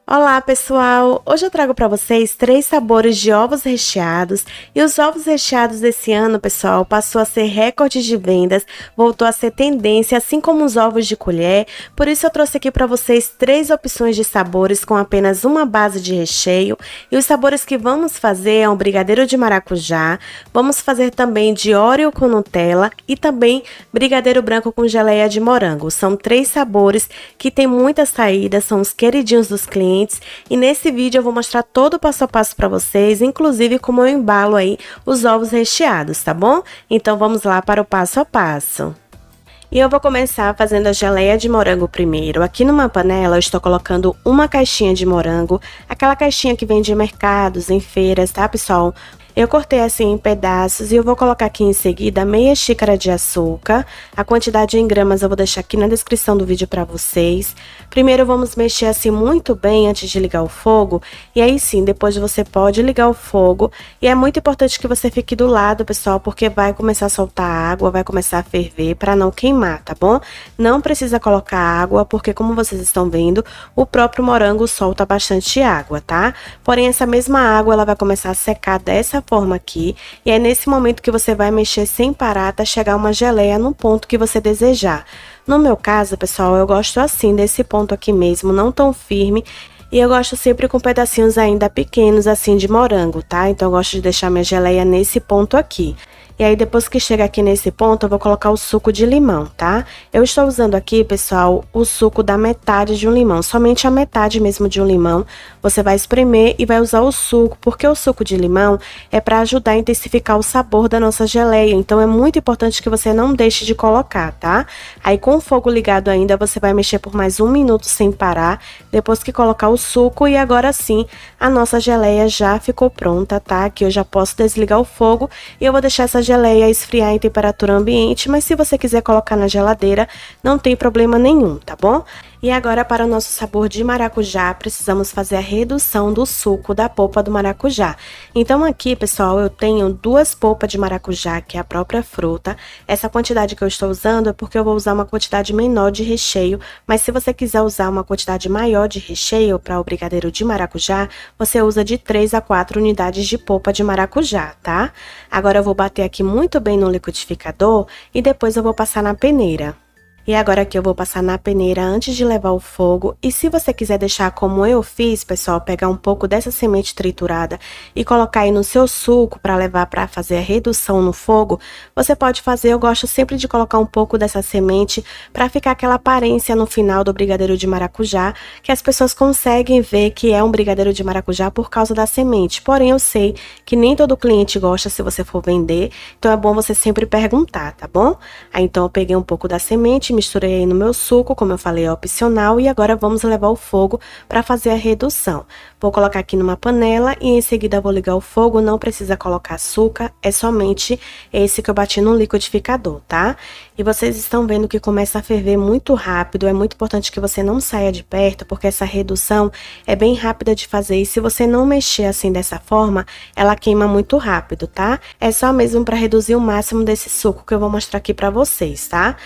Olá, pessoal! Hoje eu trago para vocês 3 sabores de ovos recheados. E os ovos recheados desse ano, pessoal, passou a ser recorde de vendas, voltou a ser tendência, assim como os ovos de colher. Por isso eu trouxe aqui para vocês 3 opções de sabores com apenas uma base de recheio. E os sabores que vamos fazer é um brigadeiro de maracujá, vamos fazer também de Oreo com Nutella e também brigadeiro branco com geleia de morango. São 3 sabores que tem muitas saídas, são os queridinhos dos clientes. E nesse vídeo eu vou mostrar todo o passo a passo para vocês, inclusive como eu embalo aí os ovos recheados, tá bom? Então vamos lá para o passo a passo. E eu vou começar fazendo a geleia de morango primeiro. Aqui numa panela eu estou colocando uma caixinha de morango, aquela caixinha que vende em mercados, em feiras, tá, pessoal? Eu cortei assim em pedaços e eu vou colocar aqui em seguida meia xícara de açúcar. A quantidade em gramas eu vou deixar aqui na descrição do vídeo para vocês. Primeiro vamos mexer assim muito bem antes de ligar o fogo. E aí sim, depois você pode ligar o fogo. E é muito importante que você fique do lado, pessoal, porque vai começar a soltar água, vai começar a ferver para não queimar, tá bom? Não precisa colocar água, porque como vocês estão vendo, o próprio morango solta bastante água, tá? Porém, essa mesma água ela vai começar a secar dessa forma aqui, e é nesse momento que você vai mexer sem parar até chegar uma geleia no ponto que você desejar. No meu caso, pessoal, eu gosto assim, desse ponto aqui mesmo, não tão firme, e eu gosto sempre com pedacinhos ainda pequenos assim de morango, tá? Então eu gosto de deixar minha geleia nesse ponto aqui. E aí, depois que chega aqui nesse ponto, eu vou colocar o suco de limão, tá? Eu estou usando aqui, pessoal, o suco da metade de um limão, somente a metade mesmo de um limão. Você vai espremer e vai usar o suco, porque o suco de limão é para ajudar a intensificar o sabor da nossa geleia. Então, é muito importante que você não deixe de colocar, tá? Aí, com o fogo ligado ainda, você vai mexer por mais 1 minuto sem parar, depois que colocar o suco. E agora sim, a nossa geleia já ficou pronta, tá? Aqui eu já posso desligar o fogo e eu vou deixar essa geleia esfriar em temperatura ambiente, mas se você quiser colocar na geladeira, não tem problema nenhum, tá bom? E agora, para o nosso sabor de maracujá, precisamos fazer a redução do suco da polpa do maracujá. Então aqui, pessoal, eu tenho 2 polpas de maracujá, que é a própria fruta. Essa quantidade que eu estou usando é porque eu vou usar uma quantidade menor de recheio, mas se você quiser usar uma quantidade maior de recheio para o brigadeiro de maracujá, você usa de 3 a 4 unidades de polpa de maracujá, tá? Agora eu vou bater aqui muito bem no liquidificador e depois eu vou passar na peneira. E agora aqui eu vou passar na peneira antes de levar ao fogo. E se você quiser deixar como eu fiz, pessoal, pegar um pouco dessa semente triturada e colocar aí no seu suco para levar para fazer a redução no fogo, você pode fazer. Eu gosto sempre de colocar um pouco dessa semente para ficar aquela aparência no final do brigadeiro de maracujá, que as pessoas conseguem ver que é um brigadeiro de maracujá por causa da semente. Porém, eu sei que nem todo cliente gosta se você for vender, então é bom você sempre perguntar, tá bom? Aí então eu peguei um pouco da semente, misturei aí no meu suco, como eu falei, é opcional, e agora vamos levar ao fogo para fazer a redução. Vou colocar aqui numa panela e em seguida vou ligar o fogo, não precisa colocar açúcar, é somente esse que eu bati no liquidificador, tá? E vocês estão vendo que começa a ferver muito rápido, é muito importante que você não saia de perto, porque essa redução é bem rápida de fazer, e se você não mexer assim dessa forma, ela queima muito rápido, tá? É só mesmo para reduzir o máximo desse suco que eu vou mostrar aqui para vocês, tá?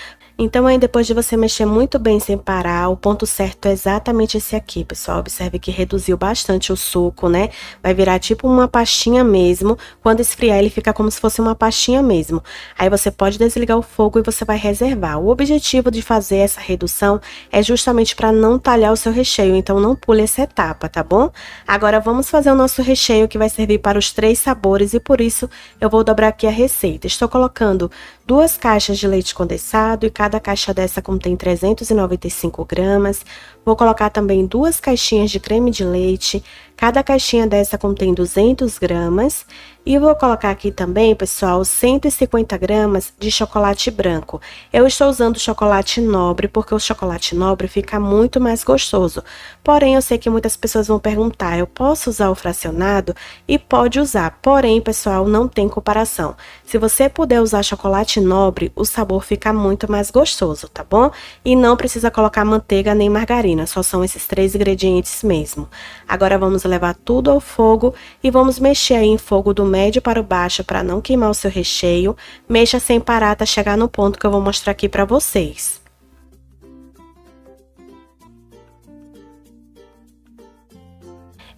Então, aí depois de você mexer muito bem sem parar, o ponto certo é exatamente esse aqui, pessoal. Observe que reduziu bastante o suco, né? Vai virar tipo uma pastinha mesmo. Quando esfriar, ele fica como se fosse uma pastinha mesmo. Aí você pode desligar o fogo e você vai reservar. O objetivo de fazer essa redução é justamente para não talhar o seu recheio, então não pule essa etapa, tá bom? Agora vamos fazer o nosso recheio, que vai servir para os 3 sabores, e por isso eu vou dobrar aqui a receita. Estou colocando 2 caixas de leite condensado e cada caixa dessa contém 395 gramas. Vou colocar também 2 caixinhas de creme de leite. Cada caixinha dessa contém 200 gramas. E vou colocar aqui também, pessoal, 150 gramas de chocolate branco. Eu estou usando chocolate nobre, porque o chocolate nobre fica muito mais gostoso. Porém, eu sei que muitas pessoas vão perguntar, eu posso usar o fracionado? E pode usar, porém, pessoal, não tem comparação. Se você puder usar chocolate nobre, o sabor fica muito mais gostoso, tá bom? E não precisa colocar manteiga nem margarina, só são esses 3 ingredientes mesmo. Agora vamos levar tudo ao fogo e vamos mexer aí em fogo do médio para o baixo para não queimar o seu recheio. Mexa sem parar até chegar no ponto que eu vou mostrar aqui para vocês.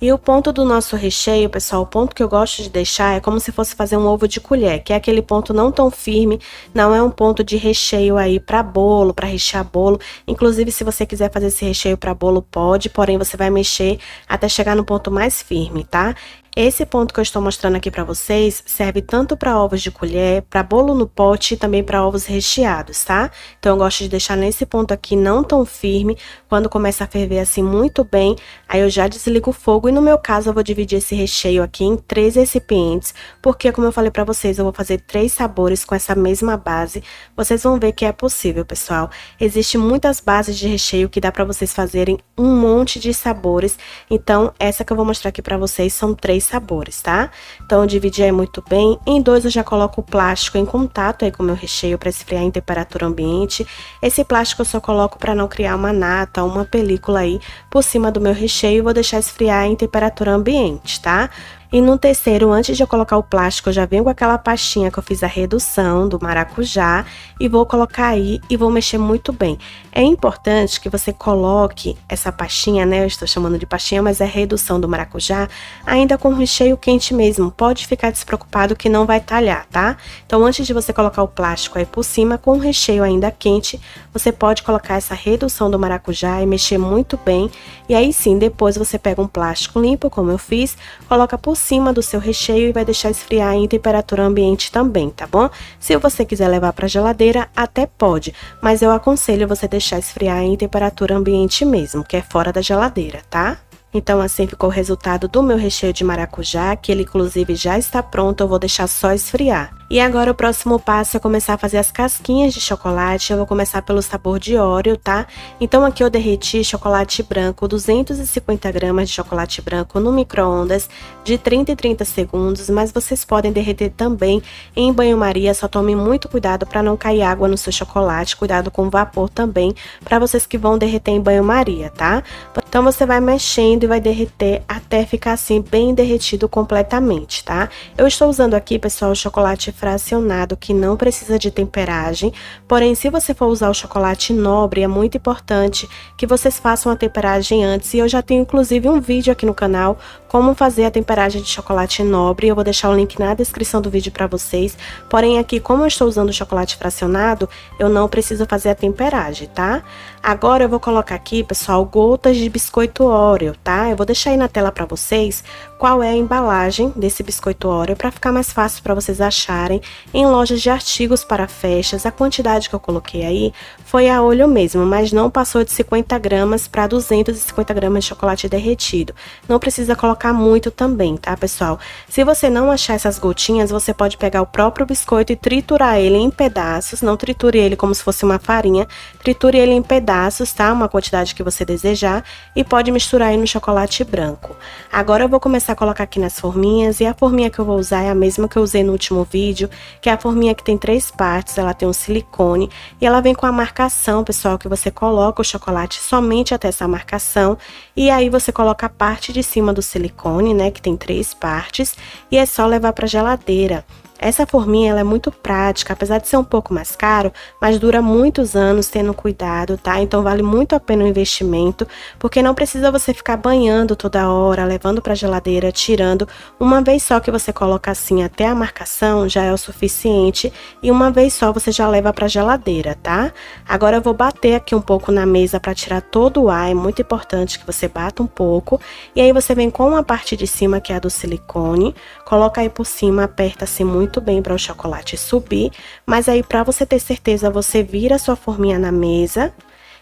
E o ponto do nosso recheio, pessoal, o ponto que eu gosto de deixar é como se fosse fazer um ovo de colher, que é aquele ponto não tão firme, não é um ponto de recheio aí para bolo, para rechear bolo. Inclusive, se você quiser fazer esse recheio para bolo, pode, porém você vai mexer até chegar no ponto mais firme, tá? Esse ponto que eu estou mostrando aqui para vocês serve tanto para ovos de colher, para bolo no pote e também para ovos recheados, tá? Então eu gosto de deixar nesse ponto aqui não tão firme, quando começa a ferver assim muito bem, aí eu já desligo o fogo e no meu caso eu vou dividir esse recheio aqui em 3 recipientes, porque como eu falei para vocês, eu vou fazer 3 sabores com essa mesma base. Vocês vão ver que é possível, pessoal. Existem muitas bases de recheio que dá para vocês fazerem um monte de sabores, então essa que eu vou mostrar aqui para vocês são 3 sabores, tá? Então eu dividi aí muito bem. Em 2 eu já coloco o plástico em contato aí com o meu recheio para esfriar em temperatura ambiente. Esse plástico eu só coloco para não criar uma nata ou uma película aí por cima do meu recheio e vou deixar esfriar em temperatura ambiente, tá? E no terceiro, antes de eu colocar o plástico, eu já venho com aquela pastinha que eu fiz a redução do maracujá e vou colocar aí e vou mexer muito bem. É importante que você coloque essa pastinha, né? Eu estou chamando de pastinha, mas é redução do maracujá, ainda com o recheio quente mesmo. Pode ficar despreocupado que não vai talhar, tá? Então, antes de você colocar o plástico aí por cima, com o recheio ainda quente, você pode colocar essa redução do maracujá e mexer muito bem. E aí sim, depois você pega um plástico limpo, como eu fiz, coloca por cima do seu recheio e vai deixar esfriar em temperatura ambiente também, tá bom? Se você quiser levar para geladeira, até pode, mas eu aconselho você deixar esfriar em temperatura ambiente mesmo, que é fora da geladeira, tá? Então, assim ficou o resultado do meu recheio de maracujá, que ele inclusive já está pronto, eu vou deixar só esfriar. E agora o próximo passo é começar a fazer as casquinhas de chocolate. Eu vou começar pelo sabor de Oreo, tá? Então aqui eu derreti chocolate branco, 250 gramas de chocolate branco no micro-ondas de 30 em 30 segundos, mas vocês podem derreter também em banho-maria, só tome muito cuidado para não cair água no seu chocolate, cuidado com o vapor também, para vocês que vão derreter em banho-maria, tá? Então você vai mexendo e vai derreter até ficar assim bem derretido completamente, tá? Eu estou usando aqui, pessoal, o chocolate fracionado, que não precisa de temperagem, porém se você for usar o chocolate nobre, é muito importante que vocês façam a temperagem antes, e eu já tenho inclusive um vídeo aqui no canal como fazer a temperagem de chocolate nobre, eu vou deixar o link na descrição do vídeo para vocês, porém aqui como eu estou usando o chocolate fracionado, eu não preciso fazer a temperagem, tá? Agora eu vou colocar aqui, pessoal, gotas de biscoito Oreo, tá? Eu vou deixar aí na tela para vocês qual é a embalagem desse biscoito Oreo, para ficar mais fácil para vocês acharem em lojas de artigos para festas. A quantidade que eu coloquei aí foi a olho mesmo, mas não passou de 50 gramas para 250 gramas de chocolate derretido. Não precisa colocar muito também, tá, pessoal? Se você não achar essas gotinhas, você pode pegar o próprio biscoito e triturar ele em pedaços. Não triture ele como se fosse uma farinha, triture ele em pedaços, tá? Uma quantidade que você desejar, e pode misturar aí no chocolate branco. Agora eu vou começar a colocar aqui nas forminhas, e a forminha que eu vou usar é a mesma que eu usei no último vídeo, que é a forminha que tem 3 partes, ela tem um silicone, e ela vem com a marcação, pessoal, que você coloca o chocolate somente até essa marcação, e aí você coloca a parte de cima do silicone, né, que tem 3 partes, e é só levar para geladeira. Essa forminha ela é muito prática, apesar de ser um pouco mais caro, mas dura muitos anos tendo cuidado, tá? Então vale muito a pena o investimento, porque não precisa você ficar banhando toda hora, levando para geladeira, tirando. Uma vez só que você coloca assim até a marcação já é o suficiente, e uma vez só você já leva para geladeira, tá? Agora eu vou bater aqui um pouco na mesa para tirar todo o ar, é muito importante que você bata um pouco, e aí você vem com a parte de cima que é a do silicone, coloca aí por cima, aperta assim muito bem para o chocolate subir, mas aí para você ter certeza, você vira a sua forminha na mesa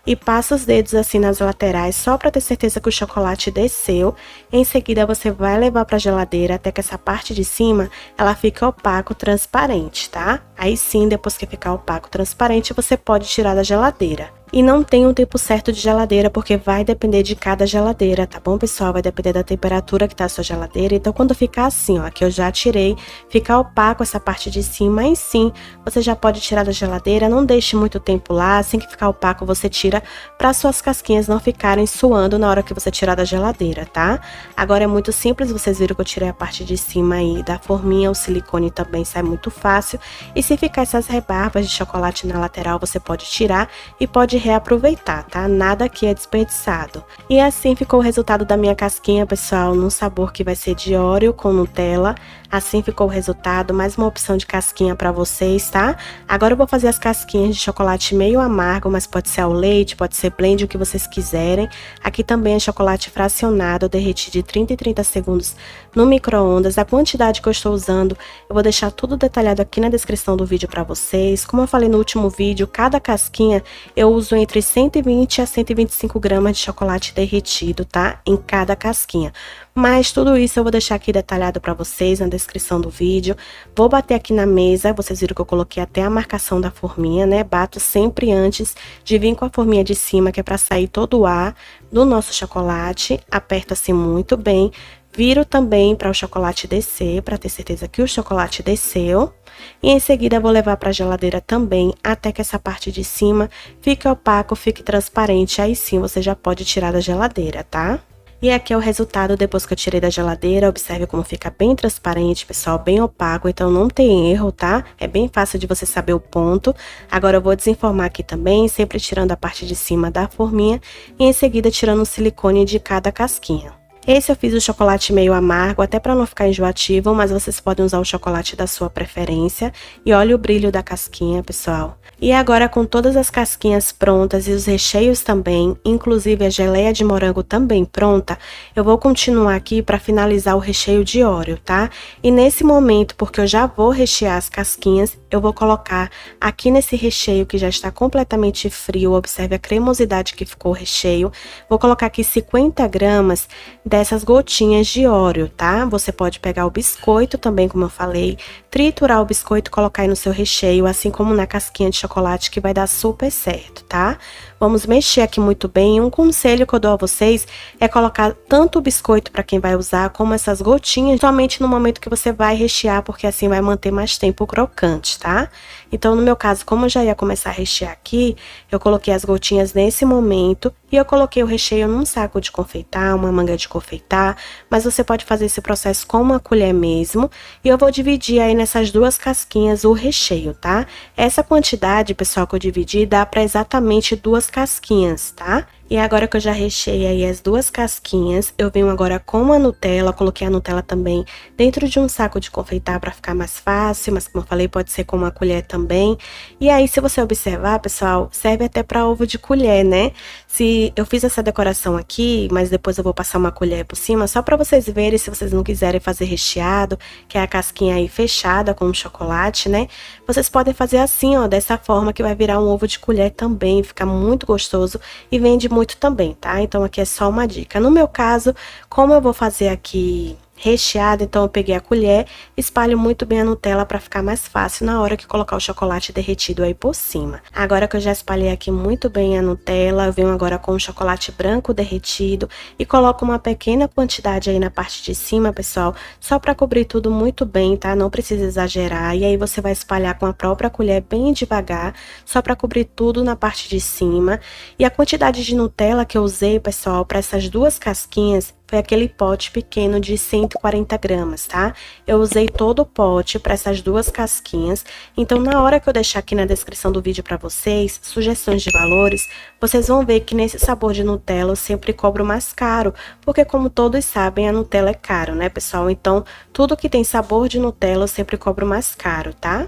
e passa os dedos assim nas laterais, só para ter certeza que o chocolate desceu. Em seguida você vai levar para geladeira até que essa parte de cima ela fique opaco, transparente, tá? Aí sim, depois que ficar opaco, transparente, você pode tirar da geladeira. E não tem um tempo certo de geladeira, porque vai depender de cada geladeira, tá bom, pessoal? Vai depender da temperatura que tá a sua geladeira. Então, quando ficar assim, ó, que eu já tirei, ficar opaco essa parte de cima, aí sim, você já pode tirar da geladeira. Não deixe muito tempo lá, assim que ficar opaco, você tira para suas casquinhas não ficarem suando na hora que você tirar da geladeira, tá? Agora é muito simples, vocês viram que eu tirei a parte de cima aí da forminha, o silicone também sai muito fácil. E se ficar essas rebarbas de chocolate na lateral, você pode tirar e pode reaproveitar, tá? Nada aqui é desperdiçado. E assim ficou o resultado da minha casquinha, pessoal, num sabor que vai ser de Oreo com Nutella. Assim ficou o resultado, mais uma opção de casquinha pra vocês, tá? Agora eu vou fazer as casquinhas de chocolate meio amargo, mas pode ser ao leite, pode ser blend, o que vocês quiserem. Aqui também é chocolate fracionado, eu derreti de 30 em 30 segundos no micro-ondas. A quantidade que eu estou usando, eu vou deixar tudo detalhado aqui na descrição do vídeo pra vocês. Como eu falei no último vídeo, cada casquinha eu uso entre 120 a 125 gramas de chocolate derretido, tá? Em cada casquinha. Mas tudo isso eu vou deixar aqui detalhado pra vocês na descrição do vídeo. Vou bater aqui na mesa, vocês viram que eu coloquei até a marcação da forminha, né? Bato sempre antes de vir com a forminha de cima, que é pra sair todo o ar do nosso chocolate. Aperto assim muito bem. Viro também para o chocolate descer, para ter certeza que o chocolate desceu. E em seguida eu vou levar para a geladeira também, até que essa parte de cima fique opaco, fique transparente. Aí sim você já pode tirar da geladeira, tá? E aqui é o resultado depois que eu tirei da geladeira. Observe como fica bem transparente, pessoal, bem opaco, então não tem erro, tá? É bem fácil de você saber o ponto. Agora eu vou desenformar aqui também, sempre tirando a parte de cima da forminha e em seguida tirando o silicone de cada casquinha. Esse eu fiz o chocolate meio amargo, até para não ficar enjoativo, mas vocês podem usar o chocolate da sua preferência. E olha o brilho da casquinha, pessoal. E agora com todas as casquinhas prontas e os recheios também, inclusive a geleia de morango também pronta, eu vou continuar aqui para finalizar o recheio de Oreo, tá? E nesse momento, porque eu já vou rechear as casquinhas, eu vou colocar aqui nesse recheio que já está completamente frio, observe a cremosidade que ficou o recheio. Vou colocar aqui 50 gramas dessas gotinhas de Oreo, tá? Você pode pegar o biscoito também, como eu falei, triturar o biscoito e colocar aí no seu recheio, assim como na casquinha de chocolate, que vai dar super certo, tá? Vamos mexer aqui muito bem. Um conselho que eu dou a vocês é colocar tanto o biscoito para quem vai usar, como essas gotinhas, somente no momento que você vai rechear, porque assim vai manter mais tempo crocante, tá? Então, no meu caso, como eu já ia começar a rechear aqui, eu coloquei as gotinhas nesse momento e eu coloquei o recheio num saco de confeitar, uma manga de confeitar, mas você pode fazer esse processo com uma colher mesmo. E eu vou dividir aí nessas duas casquinhas o recheio, tá? Essa quantidade, pessoal, que eu dividi dá para exatamente duas casquinhas, tá? E agora que eu já recheei aí as duas casquinhas, eu venho agora com a Nutella, coloquei a Nutella também dentro de um saco de confeitar para ficar mais fácil, mas como eu falei, pode ser com uma colher também. E aí, se você observar, pessoal, serve até para ovo de colher, né? Se eu fiz essa decoração aqui, mas depois eu vou passar uma colher por cima, só para vocês verem, se vocês não quiserem fazer recheado, que é a casquinha aí fechada com chocolate, né? Vocês podem fazer assim, ó, dessa forma que vai virar um ovo de colher também, fica muito gostoso e vende muito também, tá? Então aqui é só uma dica. No meu caso, como eu vou fazer aqui recheado, então eu peguei a colher, espalho muito bem a Nutella para ficar mais fácil na hora que colocar o chocolate derretido aí por cima. Agora que eu já espalhei aqui muito bem a Nutella, eu venho agora com o chocolate branco derretido e coloco uma pequena quantidade aí na parte de cima, pessoal, só para cobrir tudo muito bem, tá? Não precisa exagerar. E aí você vai espalhar com a própria colher bem devagar, só para cobrir tudo na parte de cima. E a quantidade de Nutella que eu usei, pessoal, para essas duas casquinhas foi aquele pote pequeno de 140 gramas, tá? Eu usei todo o pote para essas duas casquinhas. Então, na hora que eu deixar aqui na descrição do vídeo para vocês, sugestões de valores, vocês vão ver que nesse sabor de Nutella eu sempre cobro mais caro. Porque, como todos sabem, a Nutella é caro, né, pessoal? Então, tudo que tem sabor de Nutella eu sempre cobro mais caro, tá?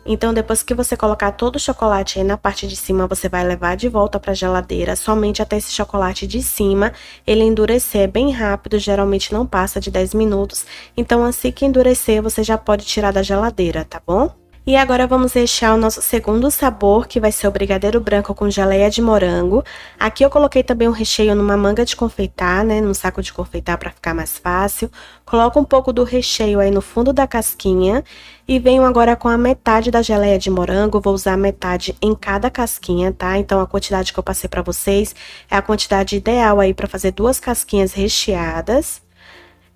Então, depois que você colocar todo o chocolate aí na parte de cima, você vai levar de volta para a geladeira, somente até esse chocolate de cima ele endurecer. É bem rápido, geralmente não passa de 10 minutos. Então, assim que endurecer, você já pode tirar da geladeira, tá bom? E agora vamos rechear o nosso segundo sabor, que vai ser o brigadeiro branco com geleia de morango. Aqui eu coloquei também um recheio numa manga de confeitar, né, num saco de confeitar para ficar mais fácil. Coloco um pouco do recheio aí no fundo da casquinha e venho agora com a metade da geleia de morango. Vou usar metade em cada casquinha, tá? Então a quantidade que eu passei para vocês é a quantidade ideal aí para fazer duas casquinhas recheadas.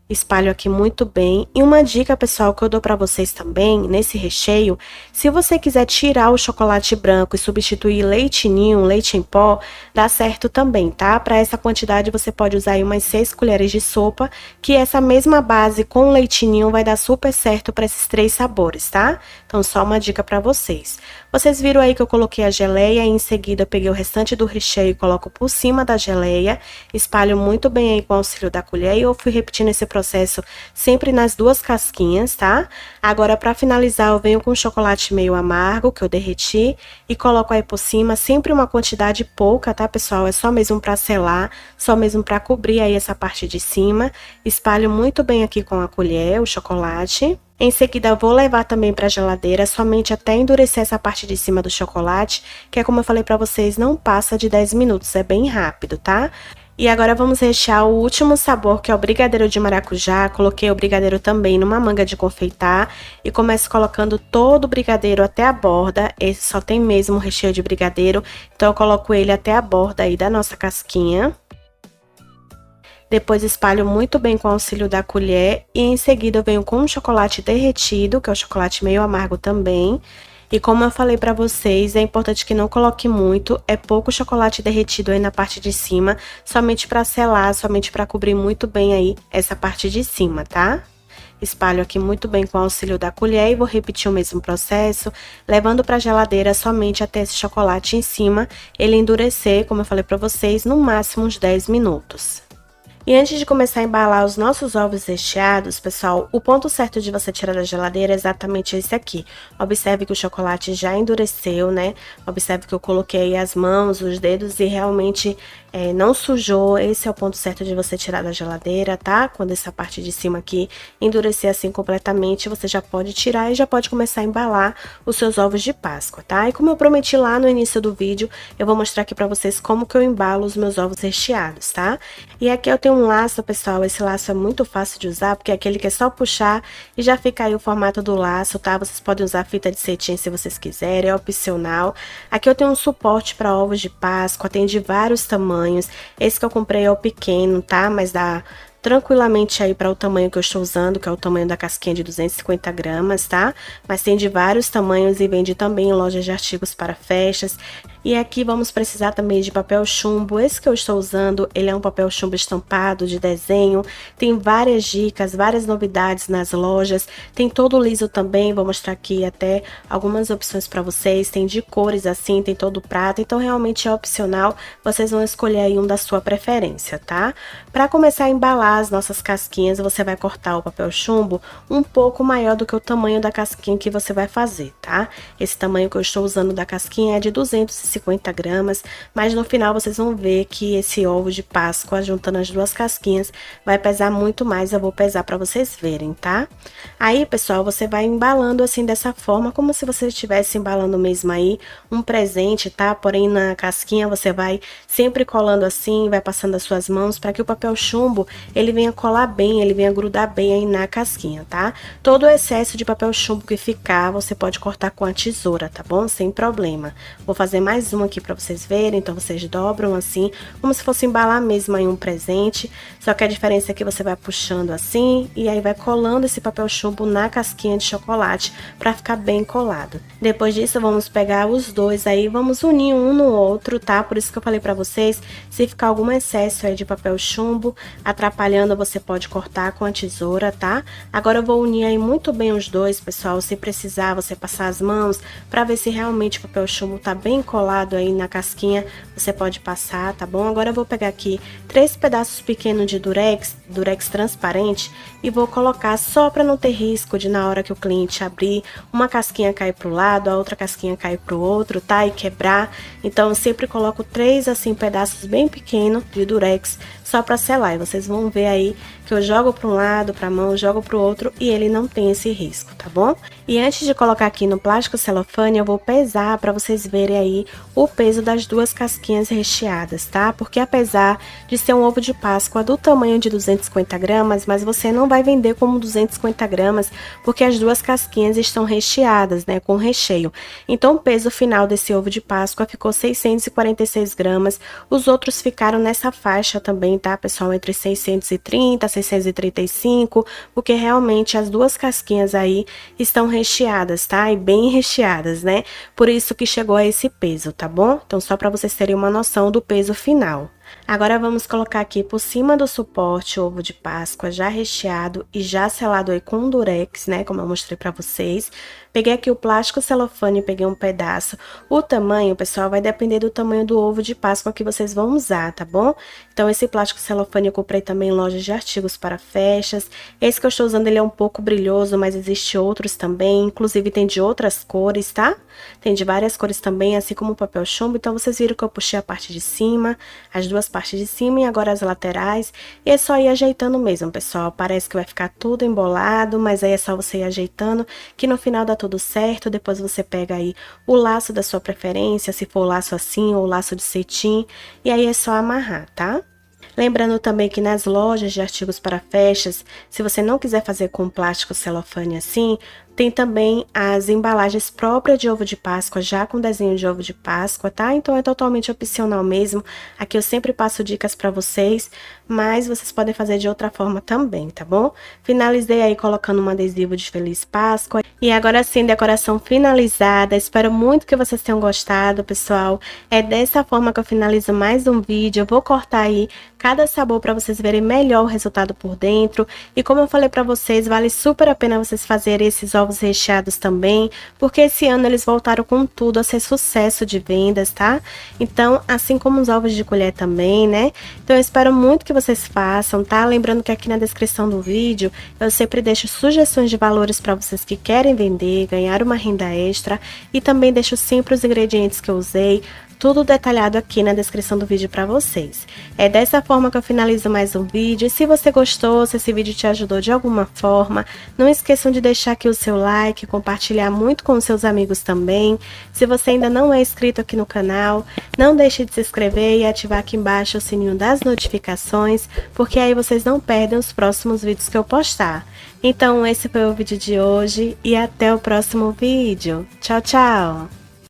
Espalho aqui muito bem. E uma dica, pessoal, que eu dou pra vocês também, nesse recheio, se você quiser tirar o chocolate branco e substituir leite ninho, leite em pó, dá certo também, tá? Para essa quantidade, você pode usar aí umas 6 colheres de sopa, que essa mesma base com leite ninho vai dar super certo para esses 3 sabores, tá? Então, só uma dica pra vocês. Vocês viram aí que eu coloquei a geleia e em seguida eu peguei o restante do recheio e coloco por cima da geleia, espalho muito bem aí com o auxílio da colher e eu fui repetindo esse processo sempre nas 2 casquinhas, tá? Agora, para finalizar, eu venho com chocolate meio amargo que eu derreti e coloco aí por cima, sempre uma quantidade pouca, tá, pessoal? É só mesmo para selar, só mesmo para cobrir aí essa parte de cima. Espalho muito bem aqui com a colher o chocolate. Em seguida, eu vou levar também para a geladeira, somente até endurecer essa parte de cima do chocolate, que é como eu falei para vocês, não passa de 10 minutos, é bem rápido, tá? E agora vamos rechear o último sabor, que é o brigadeiro de maracujá. Coloquei o brigadeiro também numa manga de confeitar e começo colocando todo o brigadeiro até a borda. Esse só tem mesmo recheio de brigadeiro, então eu coloco ele até a borda aí da nossa casquinha. Depois espalho muito bem com o auxílio da colher e em seguida eu venho com o chocolate derretido, que é o chocolate meio amargo também. E como eu falei pra vocês, é importante que não coloque muito, é pouco chocolate derretido aí na parte de cima, somente pra selar, somente pra cobrir muito bem aí essa parte de cima, tá? Espalho aqui muito bem com o auxílio da colher e vou repetir o mesmo processo, levando para a geladeira somente até esse chocolate em cima, ele endurecer, como eu falei pra vocês, no máximo uns 10 minutos. E antes de começar a embalar os nossos ovos recheados, pessoal, o ponto certo de você tirar da geladeira é exatamente esse aqui. Observe que o chocolate já endureceu, né? Observe que eu coloquei as mãos, os dedos e realmente não sujou. Esse é o ponto certo de você tirar da geladeira, tá? Quando essa parte de cima aqui endurecer assim completamente, você já pode tirar e já pode começar a embalar os seus ovos de Páscoa, tá? E como eu prometi lá no início do vídeo, eu vou mostrar aqui pra vocês como que eu embalo os meus ovos recheados, tá? E aqui eu tenho um laço, pessoal, esse laço é muito fácil de usar, porque é aquele que é só puxar e já fica aí o formato do laço, tá? Vocês podem usar fita de cetim se vocês quiserem, é opcional. Aqui eu tenho um suporte para ovos de Páscoa, tem de vários tamanhos. Esse que eu comprei é o pequeno, tá? Mas dá tranquilamente aí para o tamanho que eu estou usando, que é o tamanho da casquinha de 250 gramas, tá? Mas tem de vários tamanhos e vende também em lojas de artigos para festas. E aqui vamos precisar também de papel chumbo. Esse que eu estou usando, ele é um papel chumbo estampado de desenho. Tem várias dicas, várias novidades nas lojas. Tem todo liso também, vou mostrar aqui até algumas opções para vocês. Tem de cores assim, tem todo prata. Então realmente é opcional, vocês vão escolher aí um da sua preferência, tá? Para começar a embalar as nossas casquinhas, você vai cortar o papel chumbo um pouco maior do que o tamanho da casquinha que você vai fazer, tá? Esse tamanho que eu estou usando da casquinha é de 250 gramas, mas no final vocês vão ver que esse ovo de Páscoa, juntando as duas casquinhas, vai pesar muito mais, eu vou pesar para vocês verem, tá? Aí, pessoal, você vai embalando assim dessa forma, como se você estivesse embalando mesmo aí um presente, tá? Porém, na casquinha você vai sempre colando assim, vai passando as suas mãos para que o papel chumbo, ele venha colar bem, ele venha grudar bem aí na casquinha, tá? Todo o excesso de papel chumbo que ficar, você pode cortar com a tesoura, tá bom? Sem problema. Vou fazer mais uma aqui pra vocês verem, então vocês dobram assim, como se fosse embalar mesmo aí um presente, só que a diferença é que você vai puxando assim, e aí vai colando esse papel chumbo na casquinha de chocolate, pra ficar bem colado. Depois disso, vamos pegar os dois aí, vamos unir um no outro, tá? Por isso que eu falei pra vocês, se ficar algum excesso aí de papel chumbo, atrapalhando, você pode cortar com a tesoura, tá? Agora eu vou unir aí muito bem os dois, pessoal, se precisar, você passar as mãos, pra ver se realmente o papel chumbo tá bem colado aí na casquinha, você pode passar, tá bom? Agora eu vou pegar aqui 3 pedaços pequenos de durex transparente e vou colocar só para não ter risco de na hora que o cliente abrir, uma casquinha cair pro lado, a outra casquinha cair pro outro, tá? E quebrar. Então eu sempre coloco 3 assim pedaços bem pequenos de durex só para selar. E vocês vão ver aí que eu jogo para um lado, para a mão, jogo para o outro e ele não tem esse risco, tá bom? E antes de colocar aqui no plástico celofane, eu vou pesar para vocês verem aí o peso das duas casquinhas recheadas, tá? Porque apesar de ser um ovo de Páscoa do tamanho de 250 gramas, mas você não vai vender como 250 gramas, porque as duas casquinhas estão recheadas, né, com recheio. Então o peso final desse ovo de Páscoa ficou 646 gramas, os outros ficaram nessa faixa também, tá, pessoal? Entre 630 e 635, porque realmente as duas casquinhas aí estão recheadas, tá? E bem recheadas, né? Por isso que chegou a esse peso, tá bom? Então, só para vocês terem uma noção do peso final. Agora vamos colocar aqui por cima do suporte o ovo de Páscoa já recheado e já selado aí com durex, né, como eu mostrei pra vocês. Peguei aqui o plástico celofane e peguei um pedaço. O tamanho, pessoal, vai depender do tamanho do ovo de Páscoa que vocês vão usar, tá bom? Então, esse plástico celofane eu comprei também em lojas de artigos para festas. Esse que eu estou usando, ele é um pouco brilhoso, mas existe outros também. Inclusive, tem de outras cores, tá? Tem de várias cores também, assim como o papel chumbo. Então, vocês viram que eu puxei a parte de cima, as duas partes de cima e agora as laterais. E é só ir ajeitando mesmo, pessoal. Parece que vai ficar tudo embolado, mas aí é só você ir ajeitando, que no final dá tudo certo. Depois você pega aí o laço da sua preferência, se for o laço assim ou o laço de cetim, e aí é só amarrar, tá? Lembrando também que nas lojas de artigos para festas, se você não quiser fazer com plástico celofane assim, tem também as embalagens próprias de ovo de Páscoa, já com desenho de ovo de Páscoa, tá? Então é totalmente opcional mesmo. Aqui eu sempre passo dicas para vocês, mas vocês podem fazer de outra forma também, tá bom? Finalizei aí colocando um adesivo de Feliz Páscoa. E agora sim, decoração finalizada. Espero muito que vocês tenham gostado, pessoal. É dessa forma que eu finalizo mais um vídeo. Eu vou cortar aí cada sabor para vocês verem melhor o resultado por dentro. E como eu falei para vocês, vale super a pena vocês fazerem esses ovos recheados também, porque esse ano eles voltaram com tudo a ser sucesso de vendas, tá? Então, assim como os ovos de colher também, né? Então, eu espero muito que vocês façam, tá? Lembrando que aqui na descrição do vídeo, eu sempre deixo sugestões de valores para vocês que querem vender, ganhar uma renda extra, e também deixo sempre os ingredientes que eu usei, tudo detalhado aqui na descrição do vídeo para vocês. É dessa forma que eu finalizo mais um vídeo. E se você gostou, se esse vídeo te ajudou de alguma forma, não esqueçam de deixar aqui o seu like, compartilhar muito com os seus amigos também. Se você ainda não é inscrito aqui no canal, não deixe de se inscrever e ativar aqui embaixo o sininho das notificações, porque aí vocês não perdem os próximos vídeos que eu postar. Então, esse foi o vídeo de hoje e até o próximo vídeo. Tchau, tchau!